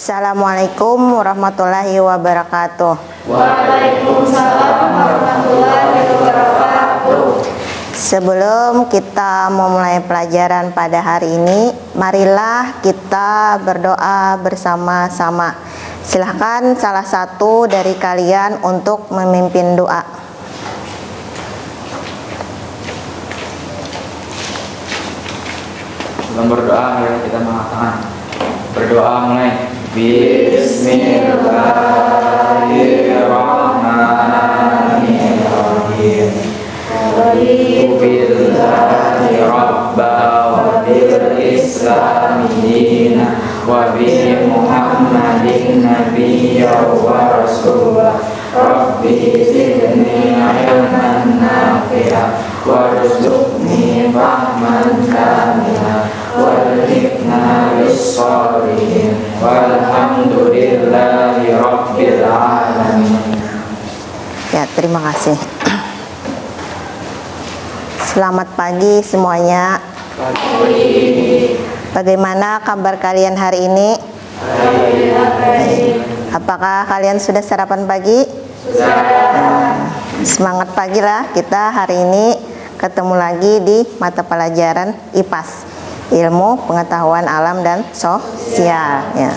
Assalamualaikum warahmatullahi wabarakatuh. Waalaikumsalam warahmatullahi wabarakatuh. Sebelum kita memulai pelajaran pada hari ini, marilah kita berdoa bersama-sama. Silahkan salah satu dari kalian untuk memimpin doa. Sebelum berdoa, mari kita mengatakan berdoa mulai. Bismillahirrahmanirrahim. Raditu billahi rabba wa bil islami dina wa bi Muhammadin nabiyya wa rasulah. Rabbi zidni ilman nafi'a warzuqni fahman kamila walhiqna bis-shalihin walhamdulillahi rabbil alamin. Ya, terima kasih. Selamat pagi semuanya. Bagaimana kabar kalian hari ini? Apakah kalian sudah sarapan pagi? Semangat pagi lah, kita hari ini ketemu lagi di mata pelajaran IPAS, Ilmu Pengetahuan Alam dan Sosial. Ya.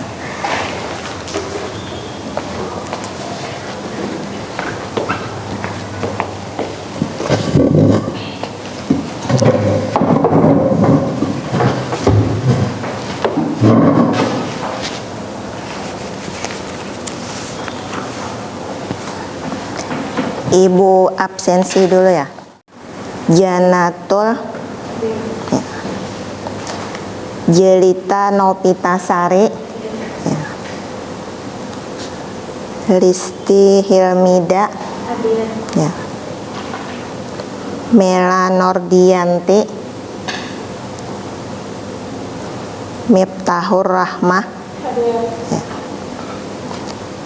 Ibu absensi dulu ya. Janatul ya. Jelita Nopitasari ya. Listi Hilmida ya. Mela Nordianti, Miftahur Rahmah ya.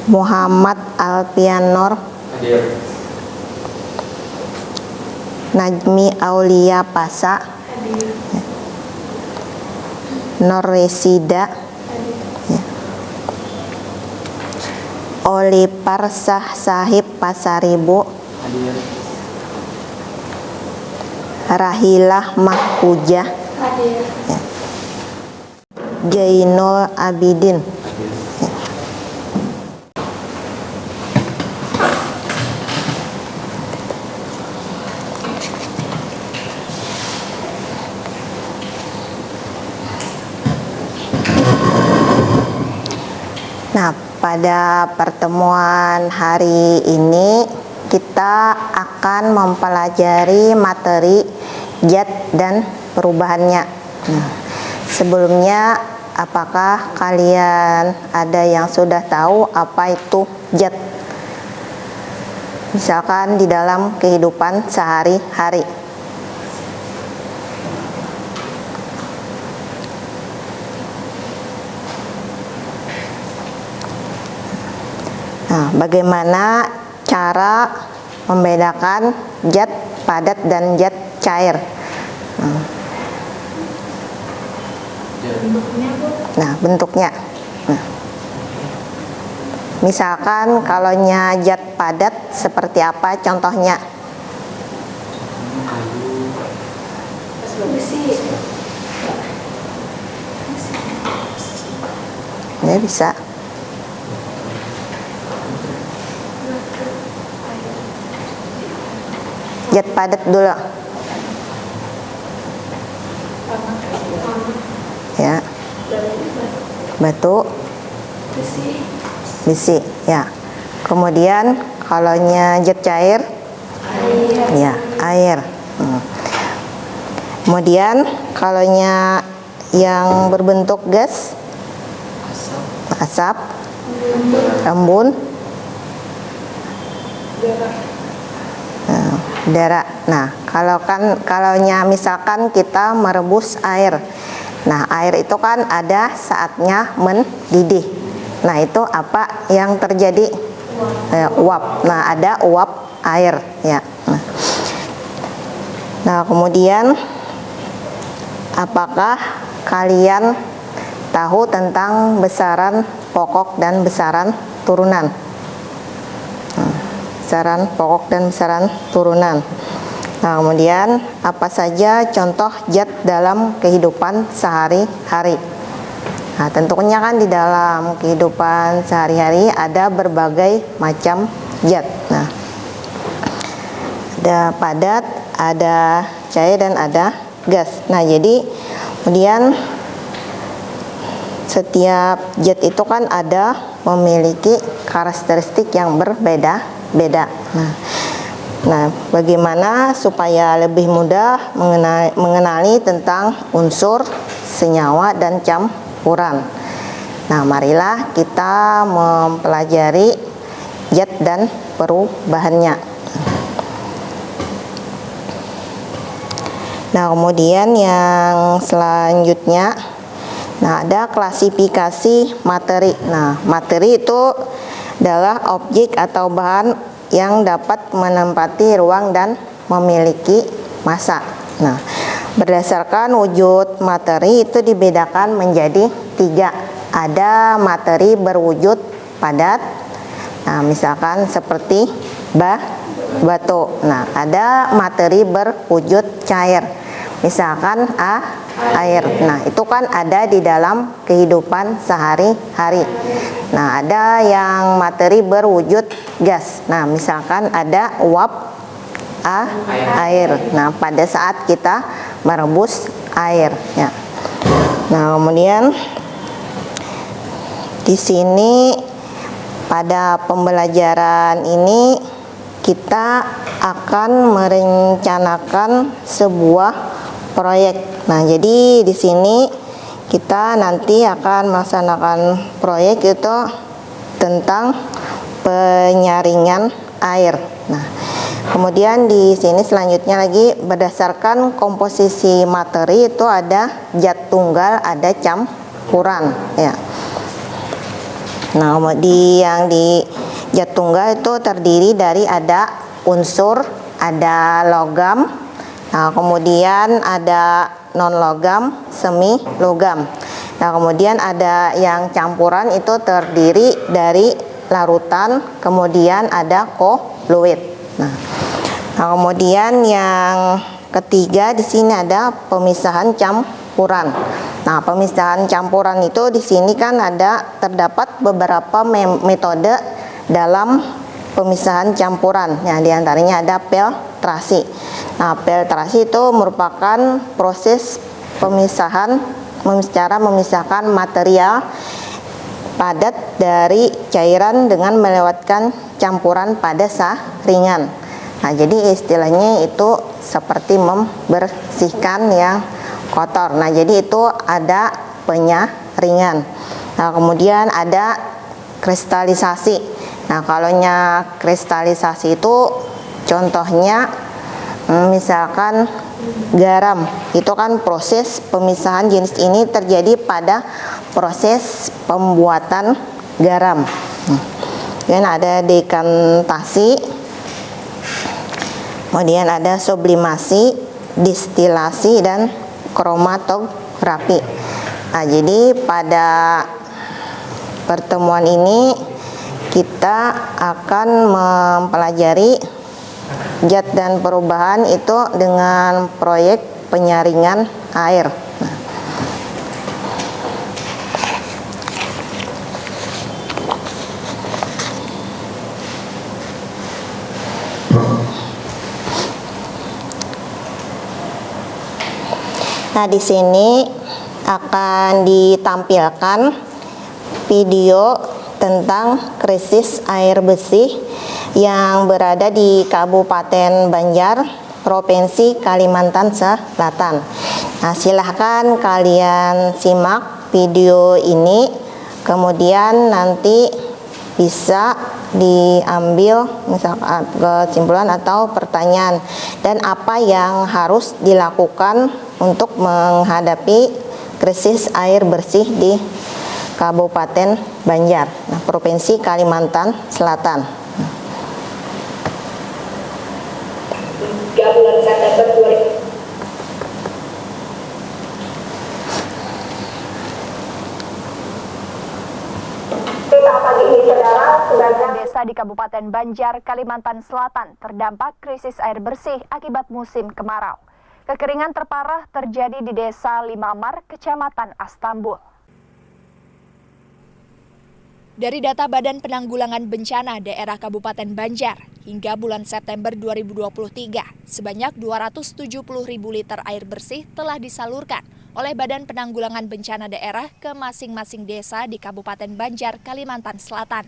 Muhammad Alpianor, Najmi Aulia Pasa, Nur Resida, ya. Oli Parsah Sahib Pasaribu, Rahilah Mahfujah, ya. Jainul Abidin, ya. Nah, pada pertemuan hari ini kita akan mempelajari materi zat dan perubahannya. Nah, sebelumnya, apakah kalian ada yang sudah tahu apa itu zat? Misalkan di dalam kehidupan sehari-hari. Nah, bagaimana cara membedakan zat padat dan zat cair? Nah, bentuknya. Nah, misalkan kalau zat padat seperti apa contohnya? Ya, bisa. Zat padat dulu. Ya. Batu. Besi. Ya. Kemudian kalau zat cair, ya, air. Kemudian kalau yang berbentuk gas, asap, embun, udara. Nah, kalau misalkan kita merebus air. Nah, air itu kan ada saatnya mendidih. Nah, itu apa yang terjadi? Uap. Nah, ada uap air ya. Nah, kemudian apakah kalian tahu tentang besaran pokok dan besaran turunan. Besaran pokok dan besaran turunan. Nah, kemudian apa saja contoh zat dalam kehidupan sehari-hari? Nah, tentunya kan di dalam kehidupan sehari-hari ada berbagai macam zat. Nah, ada padat, ada cair, dan ada gas. Nah, jadi kemudian setiap zat itu kan ada memiliki karakteristik yang berbeda-beda. Nah, bagaimana supaya lebih mudah mengenali tentang unsur, senyawa, dan campuran? Nah, marilah kita mempelajari zat dan perubahannya. Nah, kemudian yang selanjutnya, nah, ada klasifikasi materi. Nah, materi itu adalah objek atau bahan yang dapat menempati ruang dan memiliki massa. Nah, berdasarkan wujud materi itu dibedakan menjadi 3. Ada materi berwujud padat. Nah, misalkan seperti batu. Nah, ada materi berwujud cair. Misalkan air. Nah, itu kan ada di dalam kehidupan sehari-hari. Nah, ada yang materi berwujud gas. Nah, misalkan ada uap air. Nah, pada saat kita merebus air, ya. Nah, kemudian di sini pada pembelajaran ini kita akan merencanakan sebuah proyek. Nah, jadi di sini kita nanti akan melaksanakan proyek itu tentang penyaringan air. Nah, kemudian di sini selanjutnya lagi berdasarkan komposisi materi itu ada zat tunggal, ada campuran, ya. Nah, yang di zat tunggal itu terdiri dari ada unsur, ada logam. Nah, kemudian ada non logam, semi logam. Nah, kemudian ada yang campuran itu terdiri dari larutan, kemudian ada koloid. Nah, kemudian yang ketiga di sini ada pemisahan campuran. Nah, pemisahan campuran itu di sini kan terdapat beberapa metode dalam pemisahan campuran. Nah, diantaranya ada filtrasi. Nah, filtrasi itu merupakan proses pemisahan cara memisahkan material padat dari cairan dengan melewatkan campuran pada saringan. Nah, jadi istilahnya itu seperti membersihkan yang kotor. Nah, jadi itu ada penyaringan. Nah, kemudian ada kristalisasi. Nah, kalau kristalisasi itu contohnya misalkan garam, itu kan proses pemisahan jenis ini terjadi pada proses pembuatan garam. Kemudian ada dekantasi, kemudian ada sublimasi, distilasi, dan kromatografi. Nah, jadi pada pertemuan ini kita akan mempelajari zat dan perubahan itu dengan proyek penyaringan air. Nah, di sini akan ditampilkan video tentang krisis air bersih yang berada di Kabupaten Banjar, Provinsi Kalimantan Selatan. Nah, silahkan kalian simak video ini, kemudian nanti bisa diambil misalkan kesimpulan atau pertanyaan dan apa yang harus dilakukan untuk menghadapi krisis air bersih di Kabupaten Banjar, Provinsi Kalimantan Selatan. 3 bulan September 2000. di Kabupaten Banjar, Kalimantan Selatan terdampak krisis air bersih akibat musim kemarau. Kekeringan terparah terjadi di Desa Limamar, Kecamatan Astambul. Dari data Badan Penanggulangan Bencana Daerah Kabupaten Banjar, hingga bulan September 2023, sebanyak 270.000 liter air bersih telah disalurkan oleh Badan Penanggulangan Bencana Daerah ke masing-masing desa di Kabupaten Banjar, Kalimantan Selatan.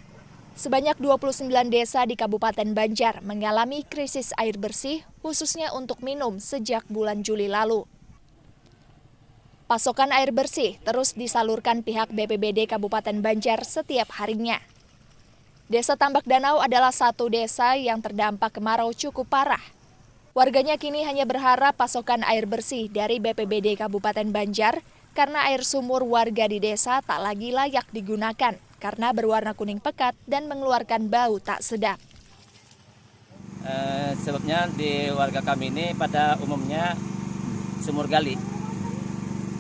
Sebanyak 29 desa di Kabupaten Banjar mengalami krisis air bersih, khususnya untuk minum sejak bulan Juli lalu. Pasokan air bersih terus disalurkan pihak BPBD Kabupaten Banjar setiap harinya. Desa Tambak Danau adalah satu desa yang terdampak kemarau cukup parah. Warganya kini hanya berharap pasokan air bersih dari BPBD Kabupaten Banjar karena air sumur warga di desa tak lagi layak digunakan karena berwarna kuning pekat dan mengeluarkan bau tak sedap. Sebabnya di warga kami ini pada umumnya sumur gali.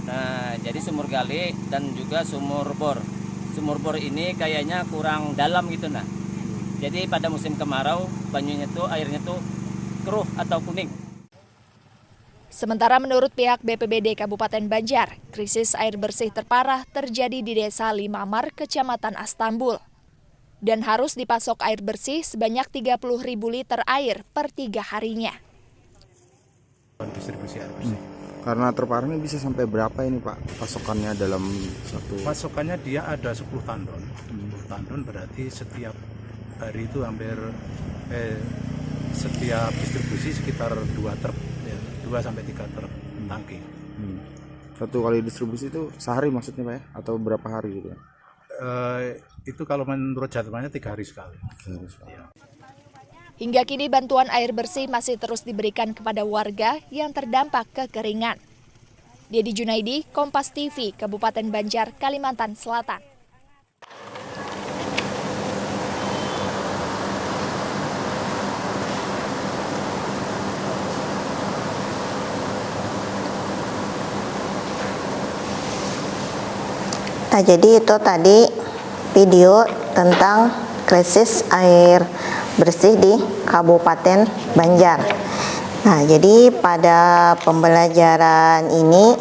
Nah, jadi sumur gali dan juga sumur bor. Sumur bor ini kayaknya kurang dalam gitu nah. Jadi pada musim kemarau banyunya tuh airnya tuh keruh atau kuning. Sementara menurut pihak BPBD Kabupaten Banjar, krisis air bersih terparah terjadi di Desa Limamar, Kecamatan Astambul. Dan harus dipasok air bersih sebanyak 30.000 liter air per 3 harinya. Distribusi air bersih. Karena terparahnya bisa sampai berapa ini Pak pasokannya dalam satu? Pasokannya dia ada 10 tandon. 10 tandon berarti setiap hari itu hampir setiap distribusi sekitar 2 truk, ya, 2 sampai 3 truk tangki. Satu kali distribusi itu sehari maksudnya Pak ya? Atau berapa hari gitu ya? Itu kalau menurut jadwalnya 3 hari sekali. Ya. Hingga kini bantuan air bersih masih terus diberikan kepada warga yang terdampak kekeringan. Dedi Junaidi, Kompas TV, Kabupaten Banjar, Kalimantan Selatan. Nah, jadi itu tadi video tentang krisis air bersih di Kabupaten Banjar. Nah, jadi pada pembelajaran ini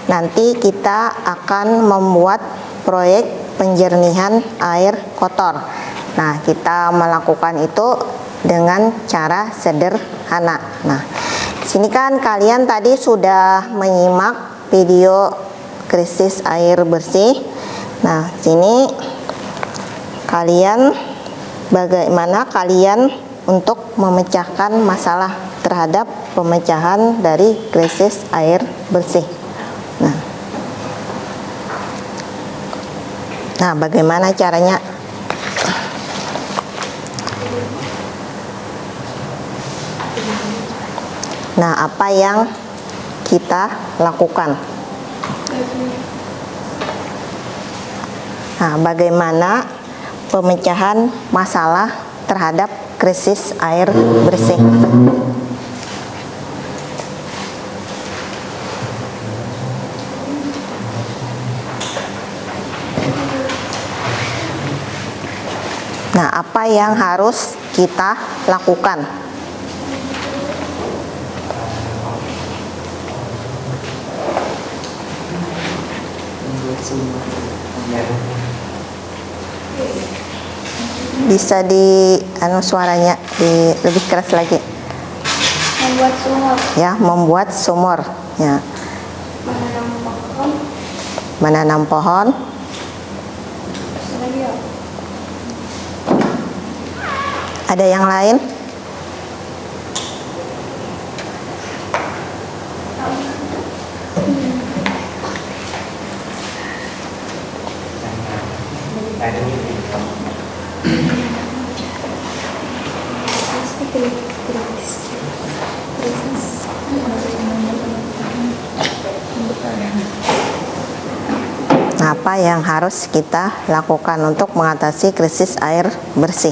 nanti kita akan membuat proyek penjernihan air kotor. Nah, kita melakukan itu dengan cara sederhana. Nah, sini kan kalian tadi sudah menyimak video krisis air bersih. Nah, sini bagaimana kalian untuk memecahkan masalah terhadap pemecahan dari krisis air bersih. Nah, bagaimana caranya? Nah, apa yang kita lakukan? Nah, bagaimana pemecahan masalah terhadap krisis air bersih? Nah, apa yang harus kita lakukan? Bisa suaranya lebih keras lagi. Membuat sumur. Ya, membuat sumur. Ya. Menanam pohon. Menanam pohon. Terus lagi ya? Ada yang lain? Nah, apa yang harus kita lakukan untuk mengatasi krisis air bersih?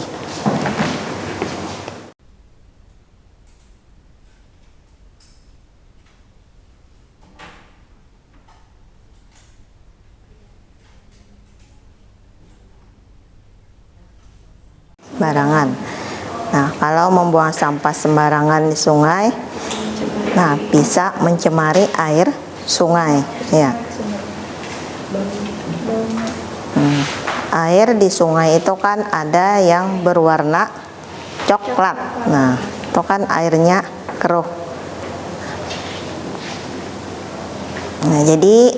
sembarangan. Nah, kalau membuang sampah sembarangan di sungai, nah bisa mencemari air sungai, ya. Air di sungai itu kan ada yang berwarna coklat. Nah, itu kan airnya keruh. Nah, jadi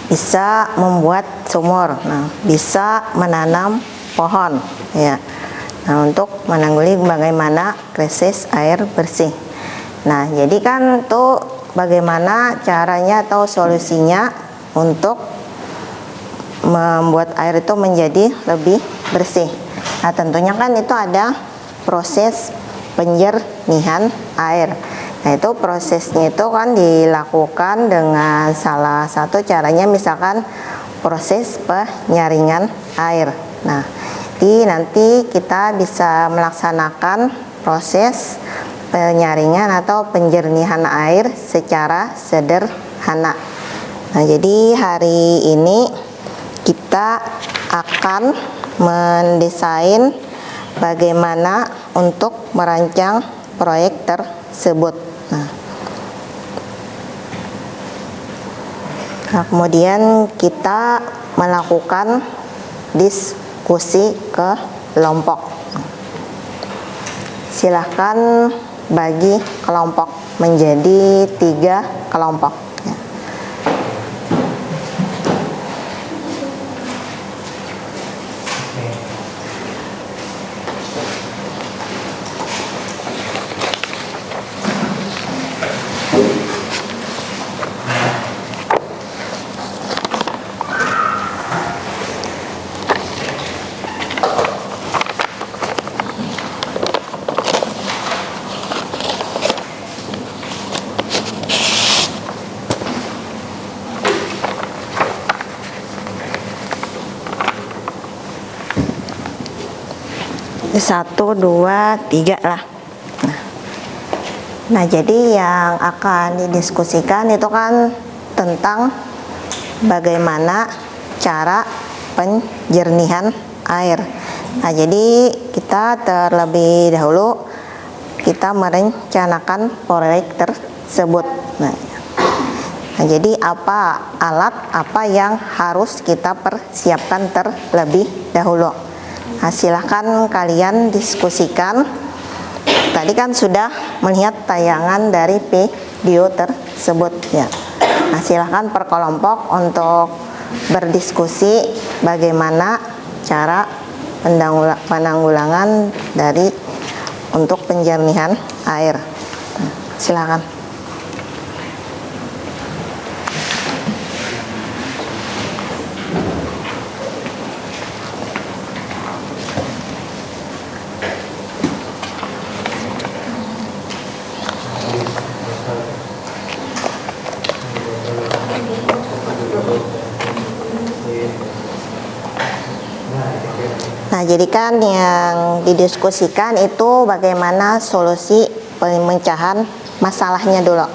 bisa membuat sumur. Nah, bisa menanam pohon, ya. Nah, untuk menanggulangi bagaimana krisis air bersih. Nah, jadi kan tuh bagaimana caranya atau solusinya untuk membuat air itu menjadi lebih bersih. Nah, tentunya kan itu ada proses penjernihan air. Nah, itu prosesnya itu kan dilakukan dengan salah satu caranya misalkan proses penyaringan air. Nah, nanti kita bisa melaksanakan proses penyaringan atau penjernihan air secara sederhana. Nah, jadi hari ini kita akan mendesain bagaimana untuk merancang proyek tersebut. Nah, kemudian kita melakukan diskusi kelompok. Silahkan bagi kelompok menjadi 3 kelompok. Ya. Satu, dua, tiga lah. Nah, jadi yang akan didiskusikan itu kan tentang bagaimana cara penjernihan air. Nah, jadi kita terlebih dahulu kita merencanakan proyek tersebut. Nah, jadi apa alat apa yang harus kita persiapkan terlebih dahulu. Nah, silahkan kalian diskusikan. Tadi kan sudah melihat tayangan dari video tersebut, ya. Nah, silahkan per kelompok untuk berdiskusi bagaimana cara penanggulangan dari untuk penjernihan air. Silakan. Nah, jadi kan yang didiskusikan itu bagaimana solusi pemecahan masalahnya dulu.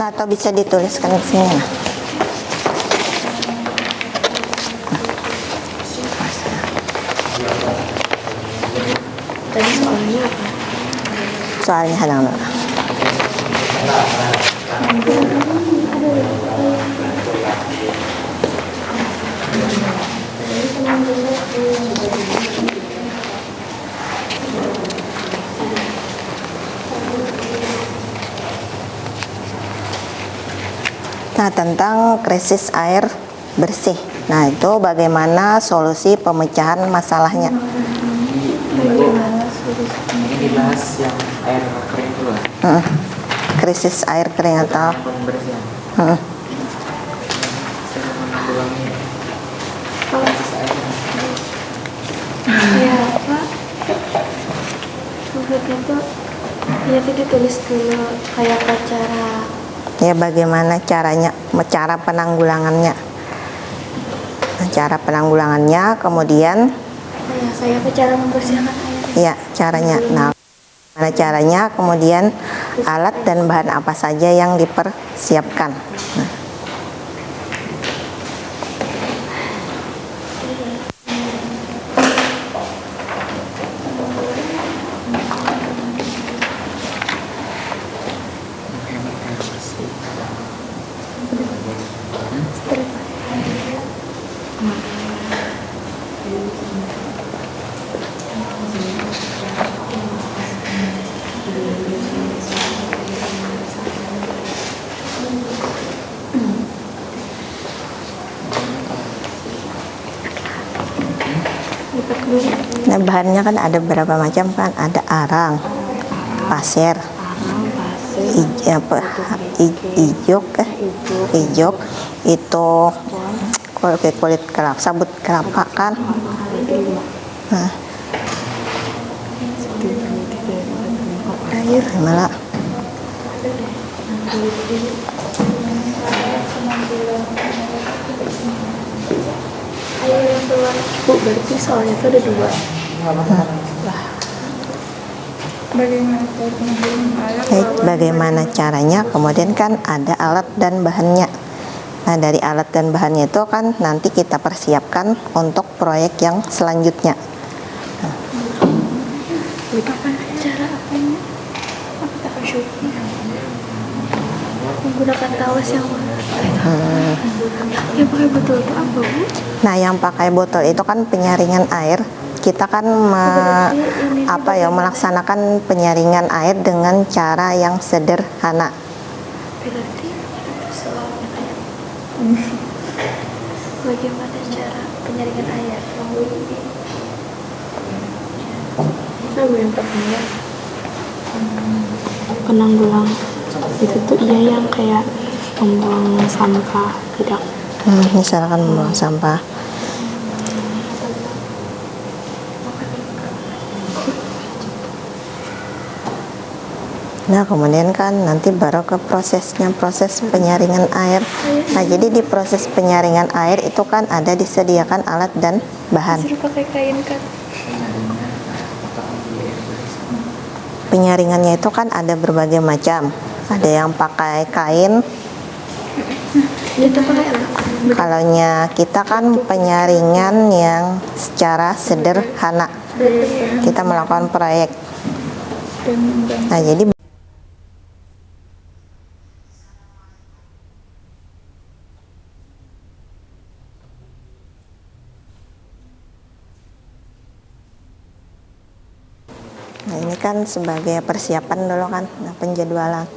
Nah, atau bisa dituliskan di sini. Nah. Tadi soalnya apa? Soalnya hadang dulu. Nah, tentang krisis air bersih. Nah, itu bagaimana solusi pemecahan masalahnya. Bagaimana Ini dibahas yang air kering dulu ya. Krisis air kering atau Pembersihan. Heeh. Cara menanggulangi Oh, krisis air. ya apa? Maksudnya tuh ya tadi tulis dulu kayak apa cara ya bagaimana caranya, cara penanggulangannya. Nah, cara penanggulangannya, kemudian kayak apa cara membersihkan air. ya caranya. Nah, gimana caranya, kemudian alat dan bahan apa saja yang dipersiapkan. Nah, Nah, bahannya kan ada berapa macam kan? Ada arang, pasir, ijok, itu kulit kelapa, sabut kelapa kan? Nah, malah Air yang keluar Bu, berarti soalnya itu ada dua. bagaimana caranya, kemudian kan ada alat dan bahannya. Nah, dari alat dan bahannya itu kan nanti kita persiapkan untuk proyek yang selanjutnya. Cara apanya? Apa tak syuting? Menggunakan tawas yang mana? Yang pakai botol itu apa Bu? Nah, yang pakai botol itu kan penyaringan air. Kita kan melaksanakan penyaringan air dengan cara yang sederhana. Berarti itu soalnya kayak bagaimana cara penyaringan air? Aku yang pertama penanggulang itu tuh iya yang kayak membuang sampah tidak Misalkan membuang sampah. Nah, kemudian kan nanti baru ke prosesnya, proses penyaringan air. Nah, jadi di proses penyaringan air itu kan ada disediakan alat dan bahan. disuruh pakai kain kan. Penyaringannya itu kan ada berbagai macam. Ada yang pakai kain. Kita pakai apa? Kalaunya kita kan penyaringan yang secara sederhana. Kita melakukan proyek. Nah, jadi nah, ini kan sebagai persiapan dulu kan, nah, penjadwalan.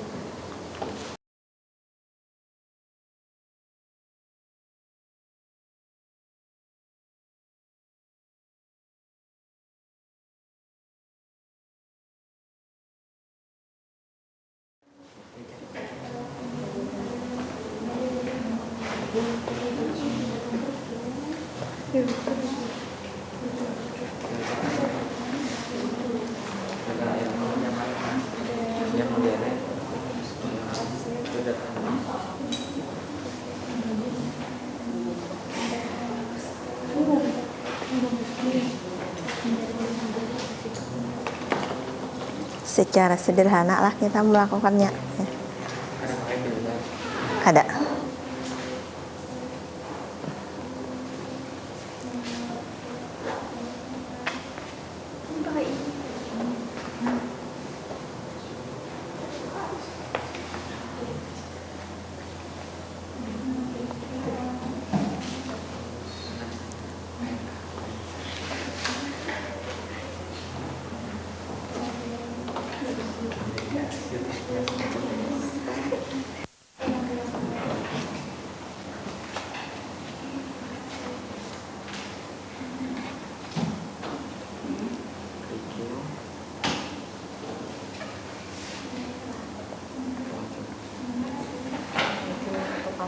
Yang modern. Secara sederhana lah kita melakukannya. Ada.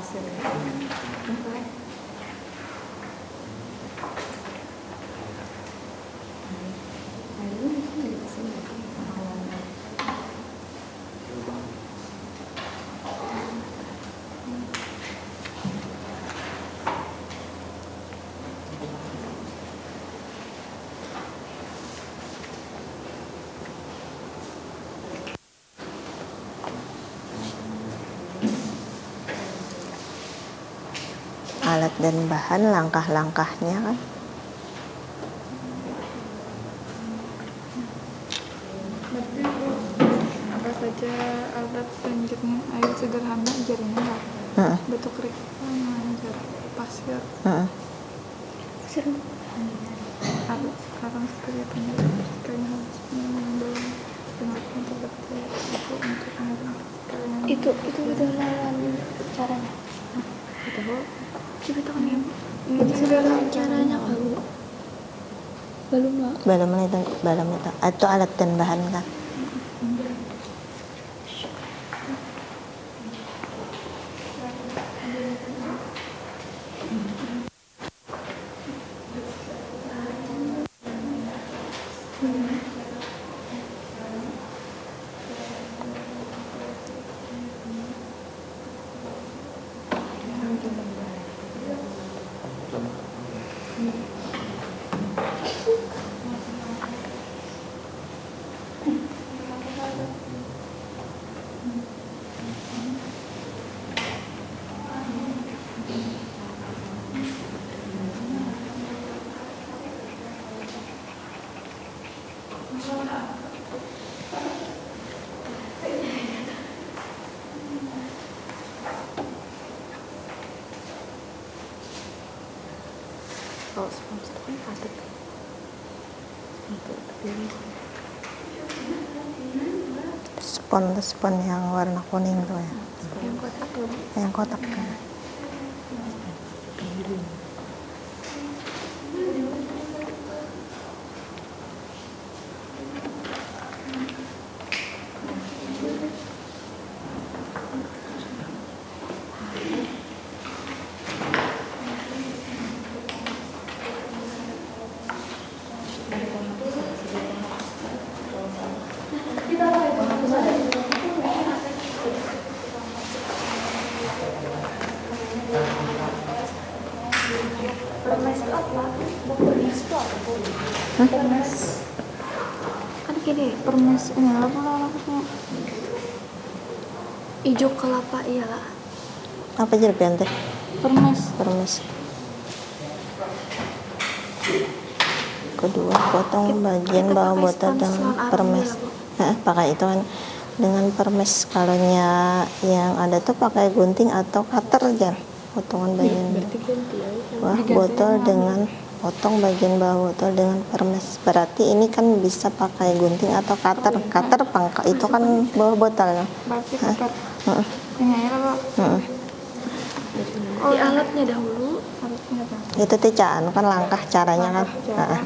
pasir. Alat dan bahan, langkah-langkahnya kan. Berarti Bu, apa saja alat penjernih air sederhana jaringan lah. Heeh. Batu kerikil, jar pasir. Heeh. Alat sekarang sebagai penyebab kalian harus mengambil pengertian terdaftar itu untuk mengerti kalian. Itu kenalan caranya. Itu coba tahu nih. Itu caranya kalau belum Belum itu alat dan bahan kan. Kalau sponsor kan ada untuk pilih. Spon yang warna kuning tuh ya. Yang kotak tuh. Yang kotak kan. permes itu apa? Permes itu apa? Permes Kan gini, permes ini apa namanya? Ijo kelapa iyalah. Apa jadi teh? Permes. Kedua, potong bagian kita bawah pakai botol spons dengan warna permes. army Pakai itu kan dengan permes. Kalaunya yang ada tuh pakai gunting atau cutter aja. Potongan bagian botol dengan potong bagian bawah botol dengan permes. Berarti ini kan bisa pakai gunting atau cutter. Cutter pangkal itu kan bawah botol. Berarti putar. Ini air apa? di alatnya dahulu. Harusnya apa? Itu ticaan kan langkah caranya kan. Jalan.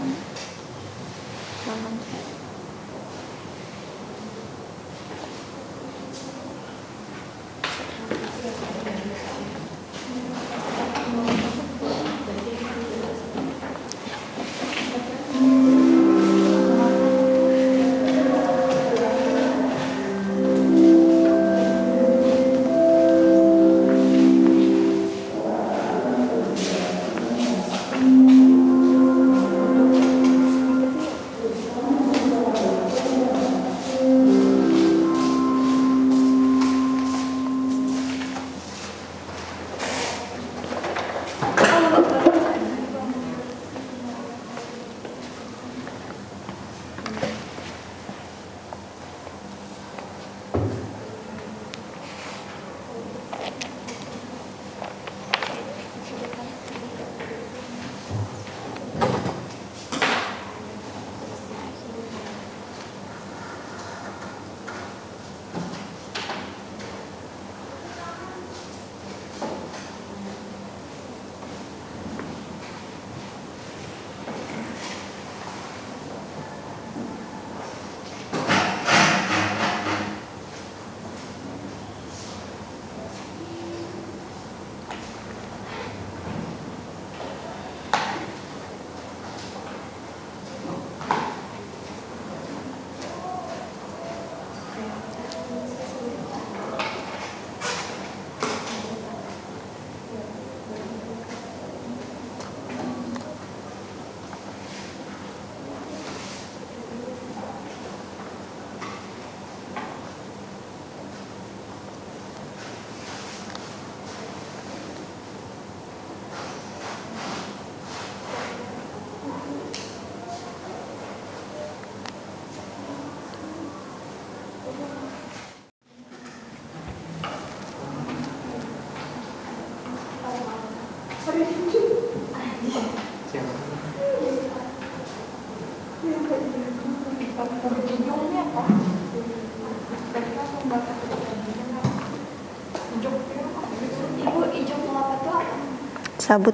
Sabut.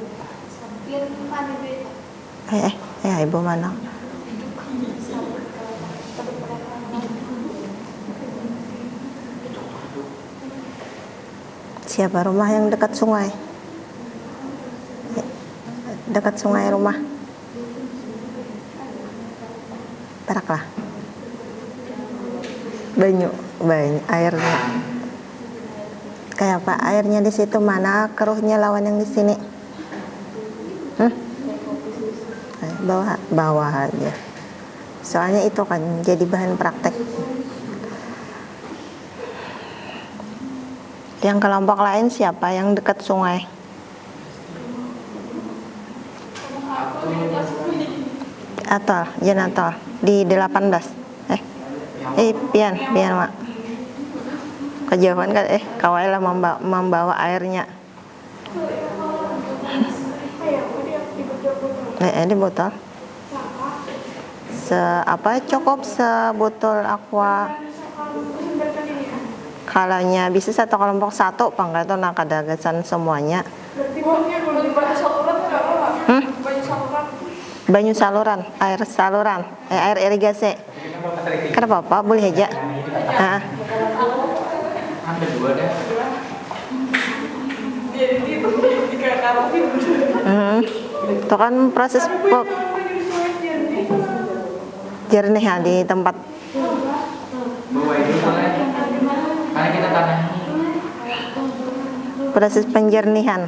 Yang mana beda? Ibu mana? Siapa rumah yang dekat sungai? Dekat sungai rumah. Peraklah. Banyu airnya. Kayak apa airnya di situ, mana keruhnya lawan yang di sini? Bawah aja. Soalnya itu kan jadi bahan praktek. Yang kelompok lain siapa yang dekat sungai? Atol, Janatol di 18. Pian mak. Kejauhan kan kawailah membawa airnya. Di botol. Cukup sebotol aqua. Kalanya bisa satu kelompok satu, enggak tuh kadagasan semuanya. Banyu saluran, air saluran, air irigasi. Kenapa apa? Boleh aja. Itu kan proses jernih ya di tempat. Karena kita tanah Proses penjernihan.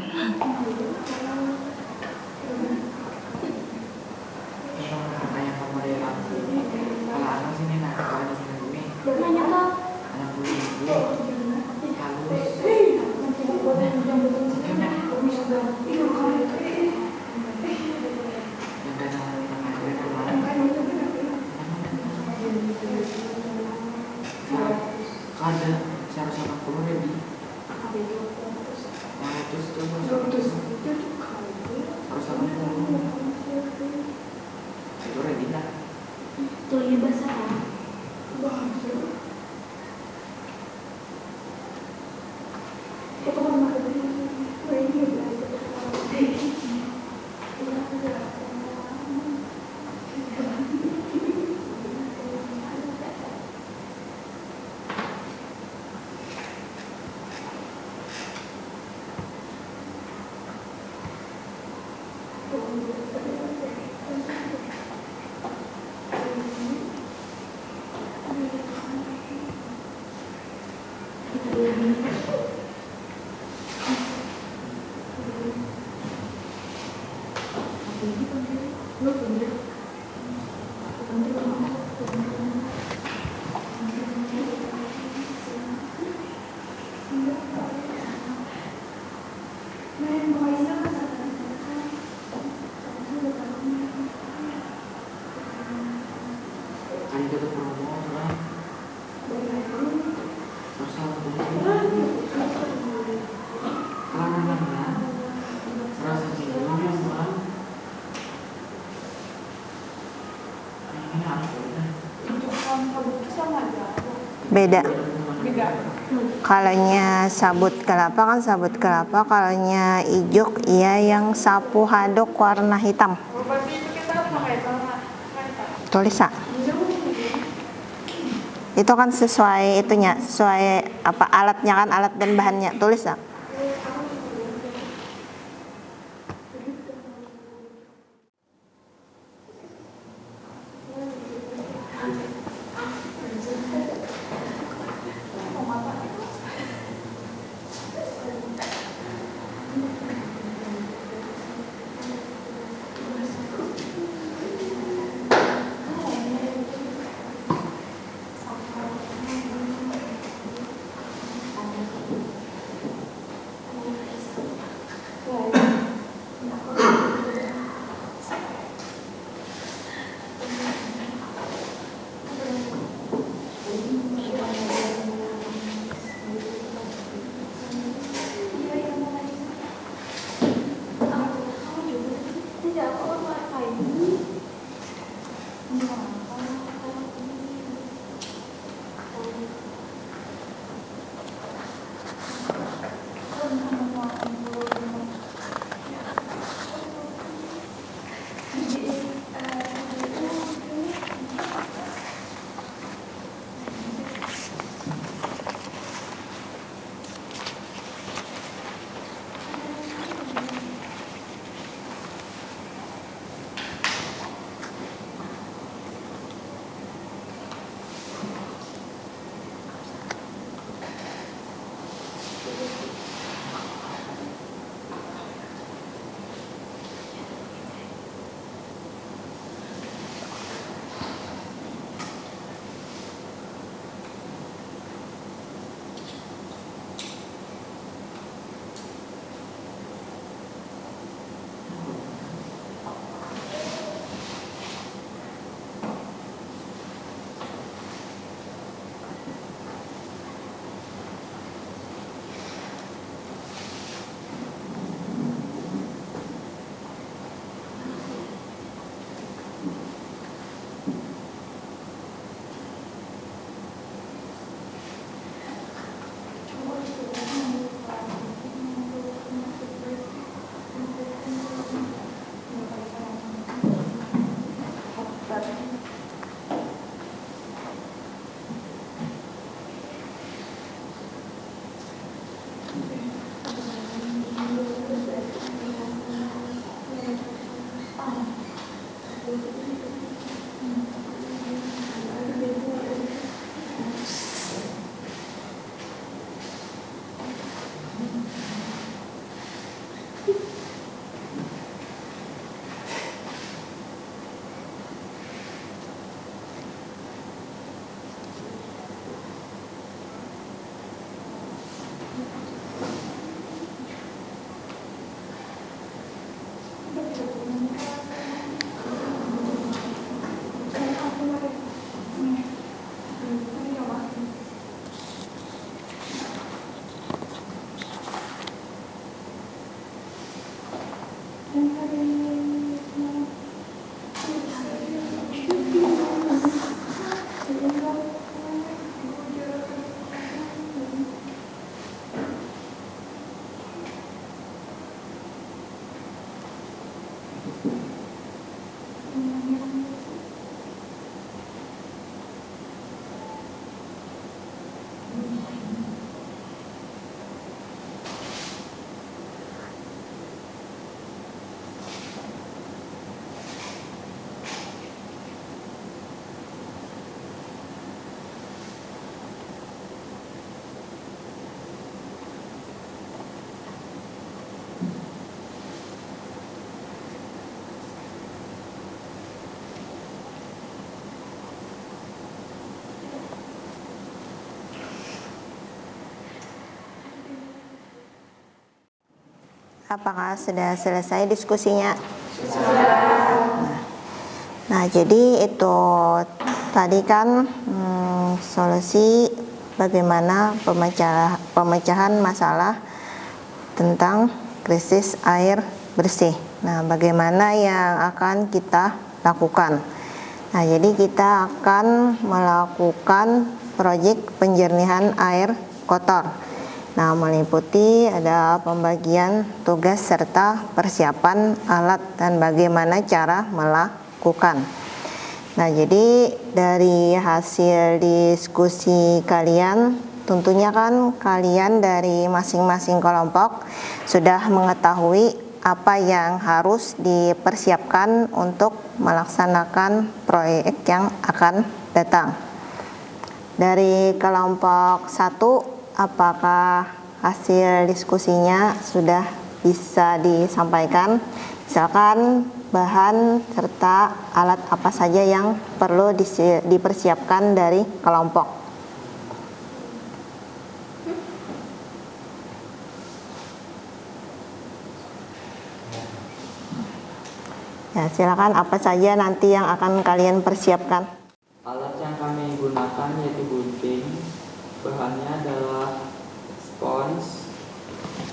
Beda. Kalanya sabut kelapa kan sabut kelapa, kalanya ijuk iya yang sapu hadok warna hitam. Tulis itu kan sesuai itunya, sesuai apa alatnya kan, alat dan bahannya. Tulis Apakah sudah selesai diskusinya? Nah, jadi itu tadi kan solusi bagaimana pemecahan masalah tentang krisis air bersih. Nah, bagaimana yang akan kita lakukan? Nah, jadi kita akan melakukan proyek penjernihan air kotor. Nah, meliputi ada pembagian tugas serta persiapan alat dan bagaimana cara melakukan. Nah, jadi dari hasil diskusi kalian, tentunya kan kalian dari masing-masing kelompok sudah mengetahui apa yang harus dipersiapkan untuk melaksanakan proyek yang akan datang. Dari kelompok 1, apakah hasil diskusinya sudah bisa disampaikan? Misalkan bahan serta alat apa saja yang perlu dipersiapkan dari kelompok. Ya, silakan, apa saja nanti yang akan kalian persiapkan? Alat yang kami gunakan yaitu gunting. Bahannya adalah spons,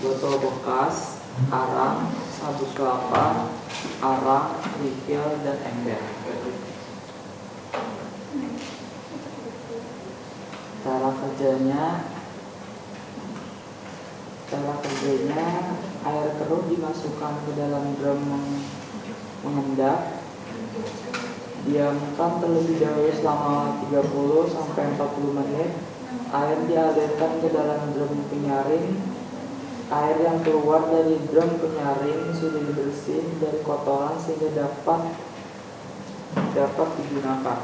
botol bekas, arang, sabut kelapa, arang, kerikil, dan ember. Cara kerjanya air keruh dimasukkan ke dalam drum mengendap, diamkan terlebih dahulu selama 30-40 menit. Air dialirkan ke dalam drum penyaring. Air yang keluar dari drum penyaring sudah dibersih dari kotoran sehingga dapat digunakan.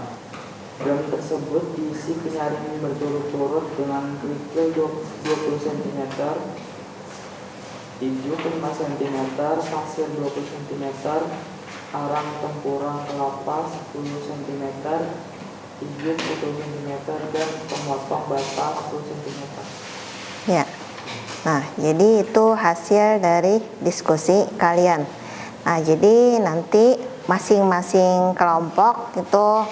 Drum tersebut diisi penyaring berturut-turut dengan kerikil 20 cm, ijuk 5 cm, pasir 20 cm, arang tempurang kelapa 10 cm, ijuk 10 cm, dan pemotong bata 10 cm. Ya. Nah, jadi itu hasil dari diskusi kalian. Nah, jadi nanti masing-masing kelompok itu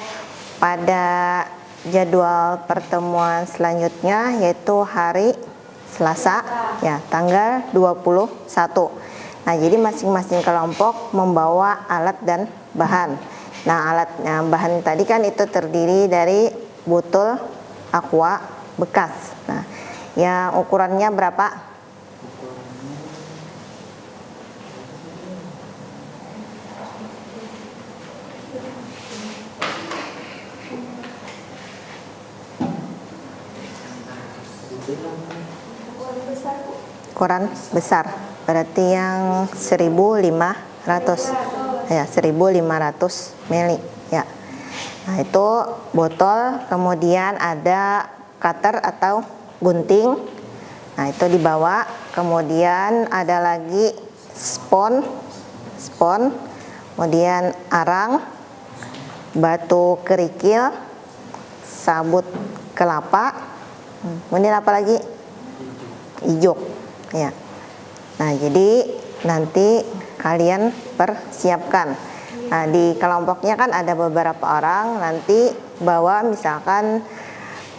pada jadwal pertemuan selanjutnya yaitu hari Selasa ya, tanggal 21. Nah, jadi masing-masing kelompok membawa alat dan bahan. Nah, bahan tadi kan itu terdiri dari botol aqua bekas. Nah, yang ukurannya berapa? Ukuran besar, berarti yang 1.500 ya, 1.500 ml ya. Nah, itu botol, kemudian ada cutter atau gunting. Nah, itu dibawa. Kemudian ada lagi spon, kemudian arang, batu kerikil, sabut kelapa, kemudian apa lagi? Ijuk ya. Nah, jadi nanti kalian persiapkan. Nah, di kelompoknya kan ada beberapa orang, nanti bawa misalkan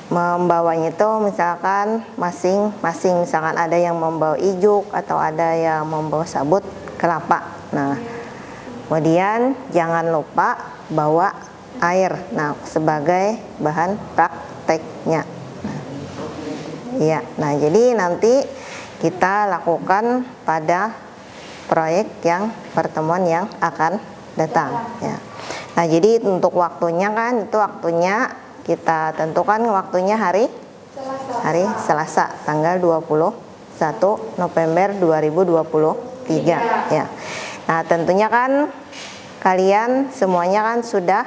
membawanya itu misalkan masing-masing, misalkan ada yang membawa ijuk atau ada yang membawa sabut kelapa. Nah, kemudian jangan lupa bawa air. Nah, sebagai bahan prakteknya. Iya, nah jadi nanti kita lakukan pada proyek yang pertemuan yang akan datang ya. Nah, jadi untuk waktunya kan itu waktunya kita tentukan waktunya hari Selasa tanggal 21 November 2023 ya. Nah, tentunya kan kalian semuanya kan sudah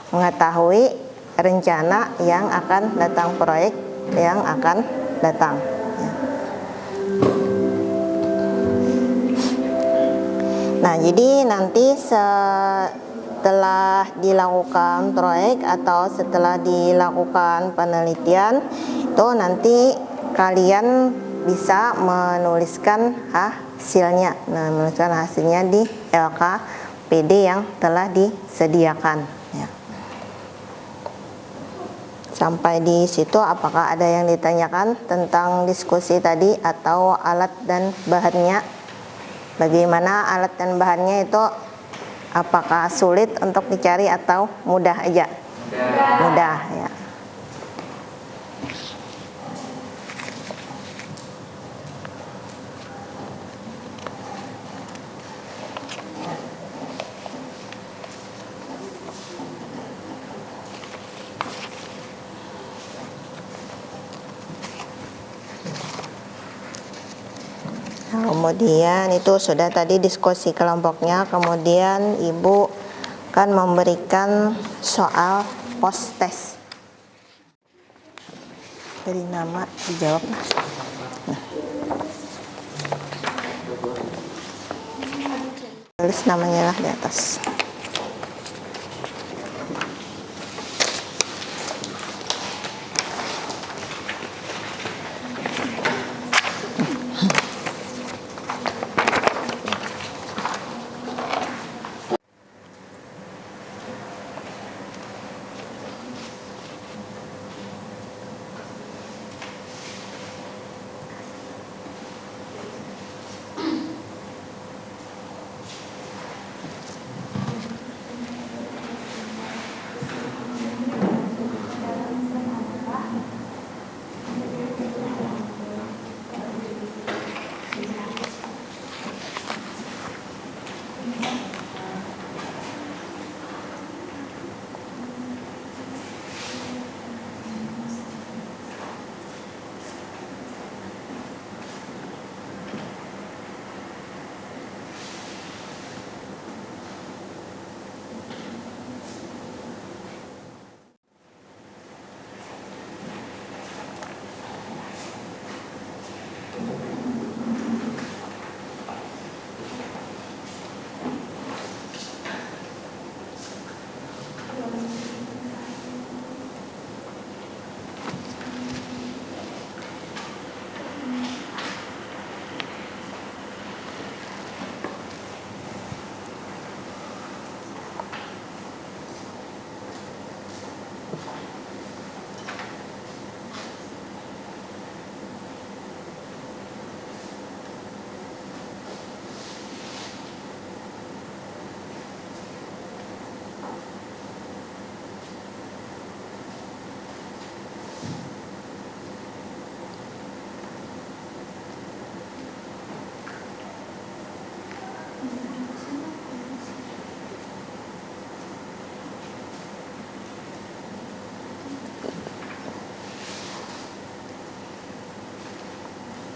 mengetahui rencana yang akan datang, proyek yang akan datang ya. Nah, jadi nanti setelah dilakukan proyek atau setelah dilakukan penelitian itu nanti kalian bisa menuliskan hasilnya. Nah, menuliskan hasilnya di LKPD yang telah disediakan. Ya. Sampai di situ apakah ada yang ditanyakan tentang diskusi tadi atau alat dan bahannya? Bagaimana alat dan bahannya itu, apakah sulit untuk dicari atau mudah aja? Mudah ya. Kemudian itu sudah tadi diskusi kelompoknya, kemudian Ibu akan memberikan soal post test. Dari nama dijawab. Nah. Tulis namanya lah di atas.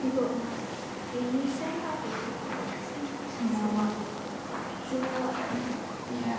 Ibu, ini saya semua Iya.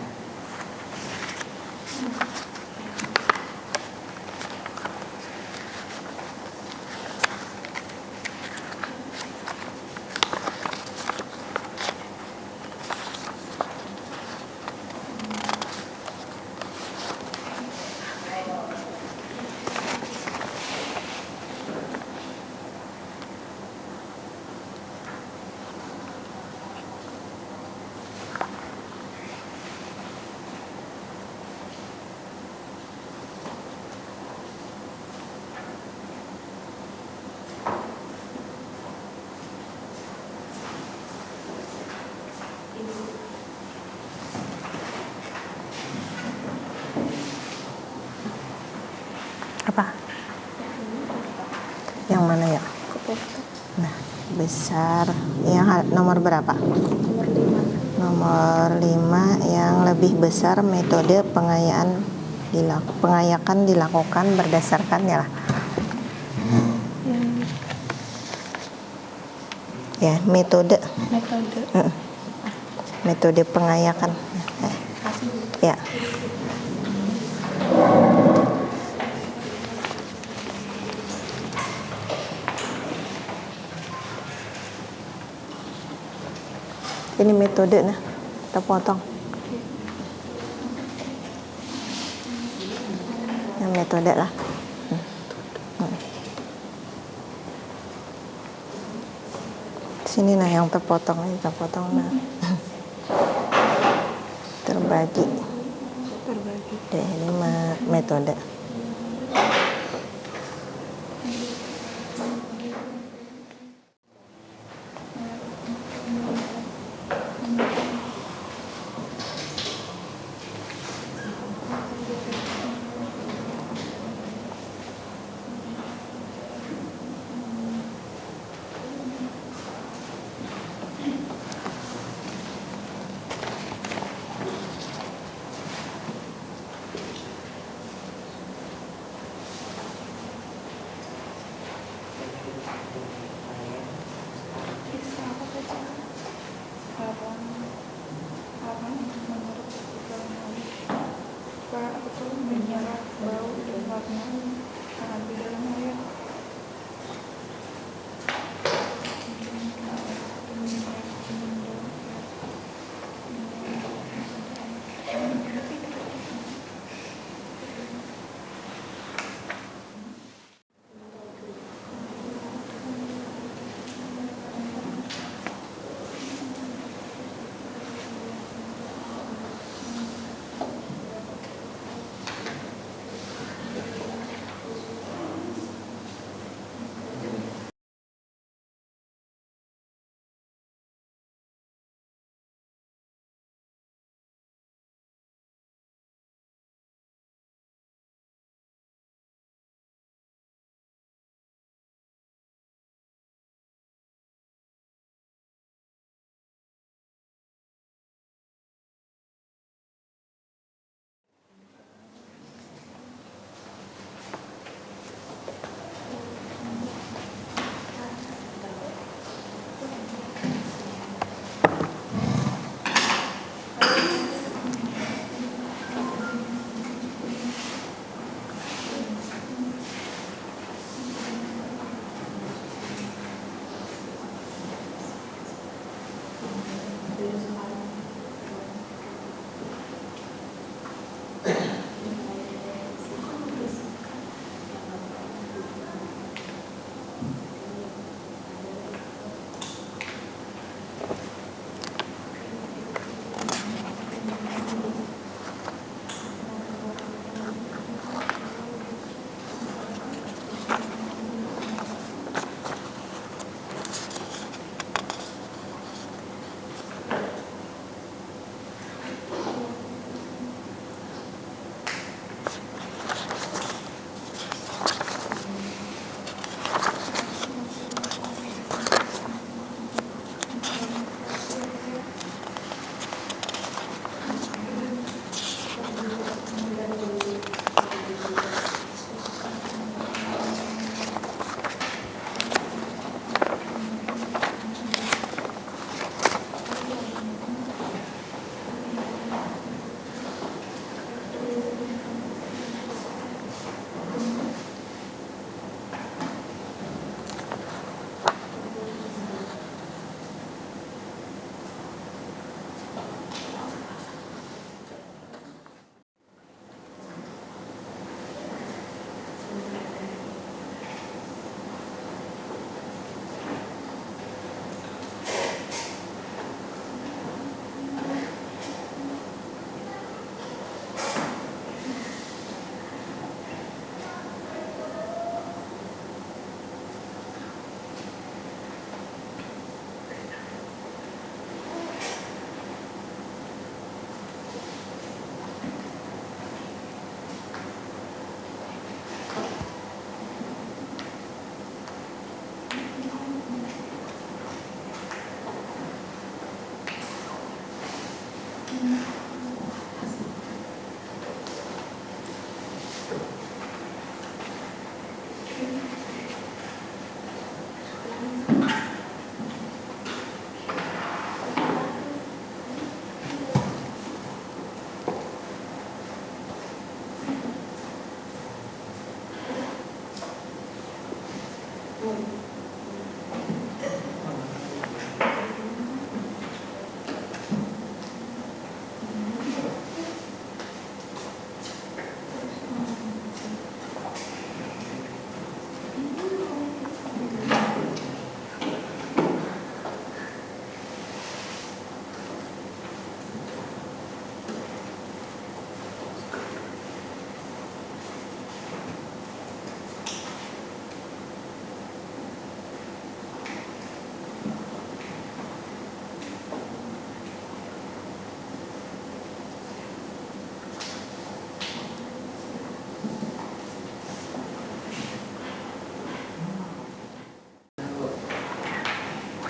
Apa? Yang mana ya? Nah, besar. Yang nomor berapa? Nomor 5 yang lebih besar, metode pengayakan dilakukan berdasarkan ya lah. Ya, metode. Metode pengayakan. Ya. Ini metode nah, kita potong. Yang metode lah. Sini nah yang terpotong ini terpotong nah. Terbagi. Deh, ini metode.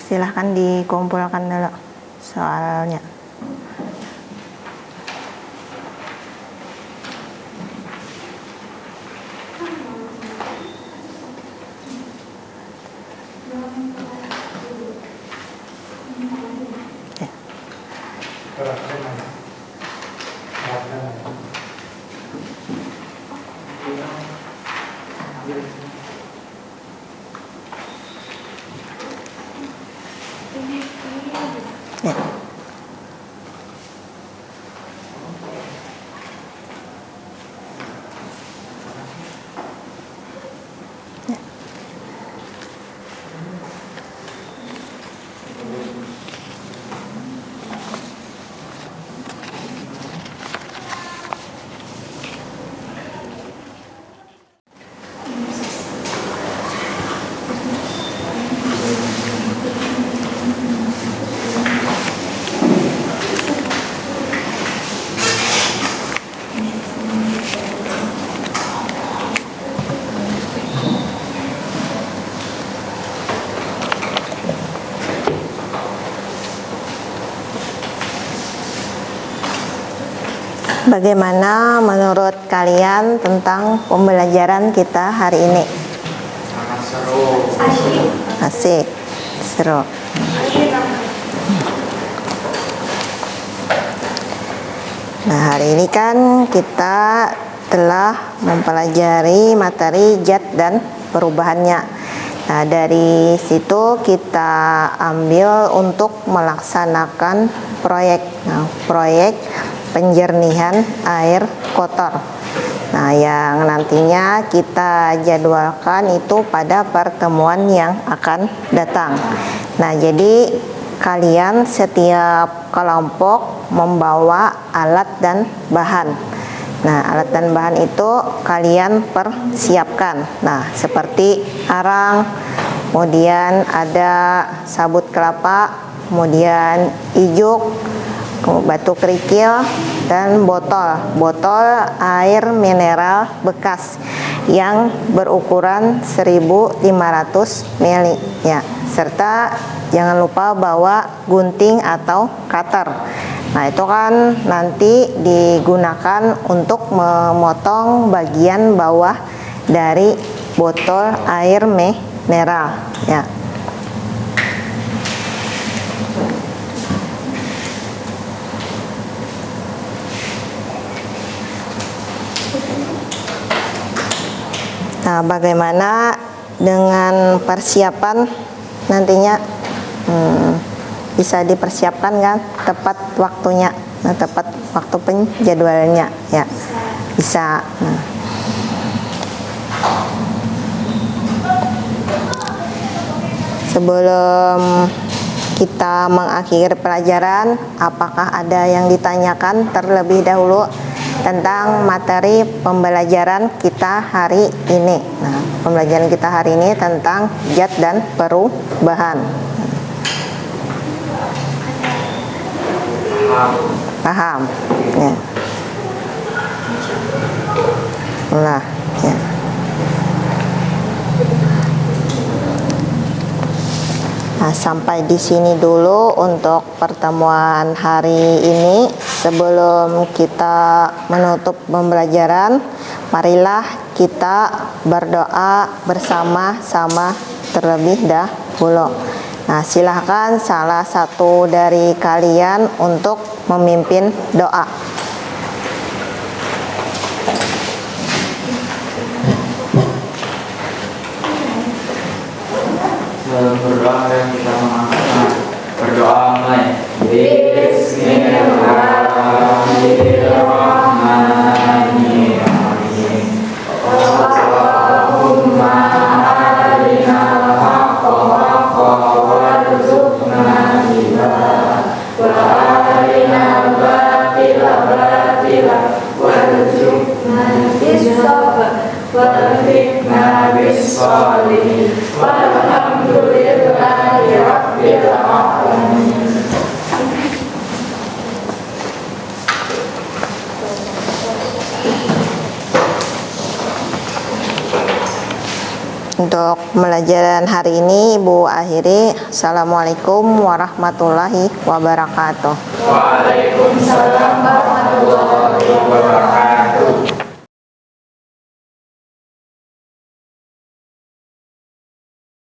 silahkan dikumpulkan dulu soalnya. Ya. Bagaimana menurut kalian tentang pembelajaran kita hari ini? Sangat seru. Asik, seru. Nah, hari ini kan kita telah mempelajari materi zat dan perubahannya. Nah, dari situ kita ambil untuk melaksanakan proyek. Nah, proyek penjernihan air kotor. Nah, yang nantinya kita jadwalkan itu pada pertemuan yang akan datang. Nah, jadi kalian setiap kelompok membawa alat dan bahan. Nah, alat dan bahan itu kalian persiapkan. Nah, seperti arang, kemudian ada sabut kelapa, kemudian ijuk, batu kerikil, dan botol air mineral bekas yang berukuran 1500 ml ya, serta jangan lupa bawa gunting atau cutter. Nah, itu kan nanti digunakan untuk memotong bagian bawah dari botol air mineral ya. Nah, bagaimana dengan persiapan nantinya? Bisa dipersiapkan kan tepat waktunya, nah, tepat waktu penjadwalannya ya, bisa. Sebelum kita mengakhiri pelajaran, apakah ada yang ditanyakan terlebih dahulu tentang materi pembelajaran kita hari ini? Nah, pembelajaran kita hari ini tentang zat dan perubahan. Paham? Ya. Nah, ya. Nah, sampai di sini dulu untuk pertemuan hari ini. Sebelum kita menutup pembelajaran, marilah kita berdoa bersama-sama terlebih dahulu. Nah, silahkan salah satu dari kalian untuk memimpin doa. Sebelum berdoa yang kita mengangkat, berdoa mulai. Bismillahirrahmanirrahim. Allahumma arinal haqqa haqqa warzuqna ittiba'ah wa arinal batila batila warzuqna ijtinabah wafikna bis-shalihin walhamdulillahi rabbil alamin. Untuk Untuk pembelajaran hari ini Ibu akhiri. Assalamualaikum warahmatullahi wabarakatuh. Waalaikumsalam warahmatullahi wabarakatuh.